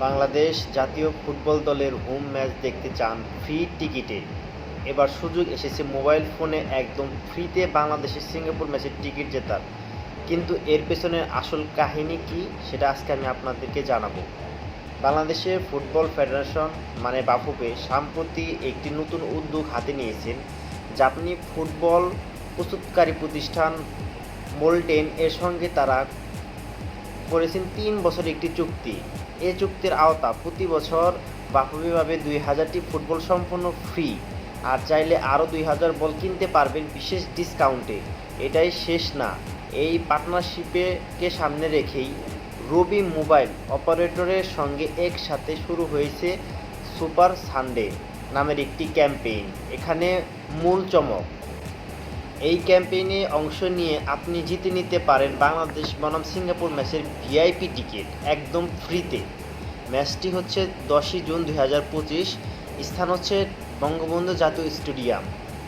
বাংলাদেশ জাতীয় ফুটবল দলের home match দেখতে চান ফ্রি টিকিটে? এবার সুযোগ এসেছে মোবাইল ফোনে একদম ফ্রিতে বাংলাদেশের সিঙ্গাপুর ম্যাচের টিকিট জেতার। কিন্তু এর পেছনের আসল কাহিনী কি সেটা আজকে আমি আপনাদেরকে জানাবো। বাংলাদেশের ফুটবল ফেডারেশন মানে বাফুফে সম্প্রতি একটি নতুন উদ্যোগ হাতে নিয়েছেন। জাপানি ফুটবল প্রস্তুতকারী প্রতিষ্ঠান মোল্টেন এর সঙ্গে তারা করেছেন ৩ বছরের একটি চুক্তি। এ চুক্তির আওতা প্রতি বছর বাফুফেভাবে ২০০০টি ফুটবল সম্পূর্ণ ফ্রি, আর চাইলে আরও ২০০০ বল কিনতে পারবেন বিশেষ ডিসকাউন্টে। এটাই শেষ না, এই পার্টনারশিপকে সামনে রেখেই রবি মোবাইল অপারেটরের সঙ্গে একসাথে শুরু হয়েছে সুপার সানডে নামের একটি ক্যাম্পেইন। এখানে মূল চমক, এই ক্যাম্পেইনে অংশ নিয়ে আপনি জিতে নিতে পারেন বাংলাদেশ বনাম সিঙ্গাপুর ম্যাচের ভিআইপি টিকিট একদম ফ্রিতে। ম্যাচটি হচ্ছে 10ই জুন 2025, স্থান হচ্ছে বঙ্গবন্ধু জাতীয় স্টেডিয়াম।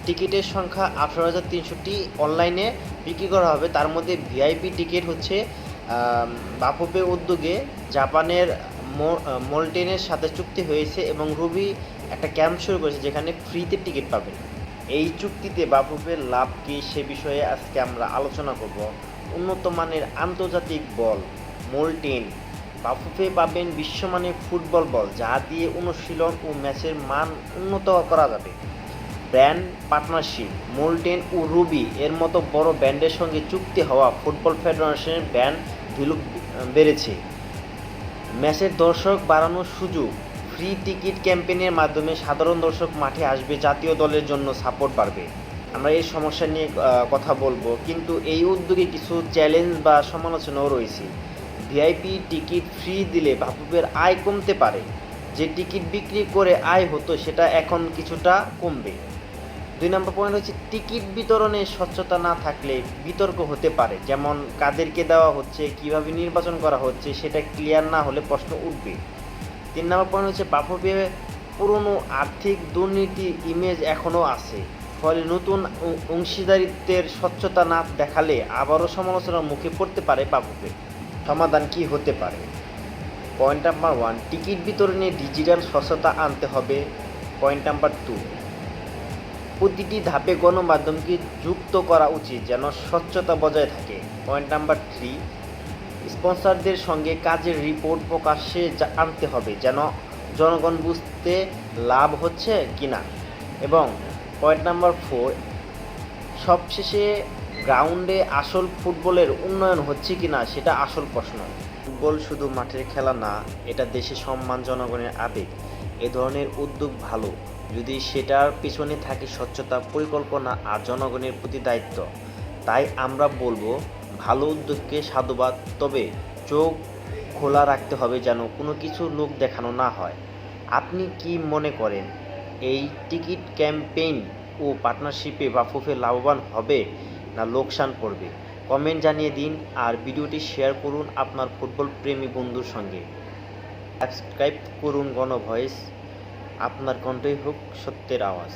টিকিটের সংখ্যা 18,300টি অনলাইনে বিক্রি করা হবে। তার মধ্যে ভিআইপি টিকিট হচ্ছে বাফুফে উদ্যোগে জাপানের মোল্টেনের সাথে চুক্তি হয়েছে এবং রবি একটা ক্যাম্প শুরু করেছে যেখানে ফ্রিতে টিকিট পাবেন। এই চুক্তিতে বাফুফের লাভ কী সে বিষয়ে আজকে আমরা আলোচনা করব। উন্নত মানের আন্তর্জাতিক বল মোল্টেন, বাফুফে পাবেন বিশ্বমানের ফুটবল বল যা দিয়ে অনুশীলন ও ম্যাচের মান উন্নত করা যাবে। ব্র্যান্ড পার্টনারশিপ, মোল্টেন ও রুবি এর মতো বড় ব্র্যান্ডের সঙ্গে চুক্তি হওয়া ফুটবল ফেডারেশনের ব্র্যান্ড ভ্যালু বেড়েছে। ম্যাচের দর্শক বাড়ানোর সুযোগ, ফ্রি টিকিট ক্যাম্পেইনের মাধ্যমে সাধারণ দর্শক মাঠে আসবে, জাতীয় দলের জন্য সাপোর্ট বাড়বে। আমরা এই সমস্যা নিয়ে কথা বলবো, কিন্তু এই উদ্যোগে কিছু চ্যালেঞ্জ বা সমালোচনাও রয়েছে। ভিআইপি টিকিট ফ্রি দিলে বাফুফের আয় কমতে পারে। যে টিকিট বিক্রি করে আয় হতো সেটা এখন কিছুটা কমবে। 2 নম্বর পয়েন্ট হচ্ছে টিকিট বিতরণে স্বচ্ছতা না থাকলে বিতর্ক হতে পারে, যেমন কাদেরকে দেওয়া হচ্ছে, কিভাবে নির্বাচন করা হচ্ছে সেটা ক্লিয়ার না হলে প্রশ্ন উঠবে। 3 নম্বর পয়েন্ট হচ্ছে বাফুফে পুরনো আর্থিক দুর্নীতির ইমেজ এখনও আছে, ফলে নতুন অংশীদারিত্বের স্বচ্ছতা না দেখালে আবারও সমালোচনার মুখে পড়তে পারে বাফুফে। সমাধান কি হতে পারে? পয়েন্ট নাম্বার 1, টিকিট বিতরণে ডিজিটাল স্বচ্ছতা আনতে হবে। পয়েন্ট নাম্বার 2, প্রতিটি ধাপে গণমাধ্যমকে যুক্ত করা উচিত যেন স্বচ্ছতা বজায় থাকে। পয়েন্ট নাম্বার 3, স্পন্সরদের সঙ্গে কাজের রিপোর্ট প্রকাশ্যে আনতে হবে যেন জনগণ বুঝতে লাভ হচ্ছে কিনা। এবং পয়েন্ট নাম্বার 4, সবশেষে গ্রাউন্ডে আসল ফুটবলের উন্নয়ন হচ্ছে কিনা সেটা আসল প্রশ্ন। ফুটবল শুধু মাঠের খেলা না, এটা দেশের সম্মান, জনগণের আবেগ। এ ধরনের উদ্যোগ ভালো যদি সেটার পিছনে থাকে স্বচ্ছতা, পরিকল্পনা আর জনগণের প্রতি দায়িত্ব। তাই আমরা বলবো, ভালো উদ্যোগকে সাধুবাদ, তবে চোখ খোলা রাখতে হবে যেন কোনো কিছু লোক দেখানো না হয়। আপনি কি মনে করেন, এই টিকিট ক্যাম্পেইন ও পার্টনারশিপে বাফুফে লাভবান হবে না লোকসান পড়বে? কমেন্ট জানিয়ে দিন, আর ভিডিওটি শেয়ার করুন আপনার ফুটবল প্রেমী বন্ধুর সঙ্গে। সাবস্ক্রাইব করুন গণভয়েস, আপনার কণ্ঠই হোক সত্যের আওয়াজ।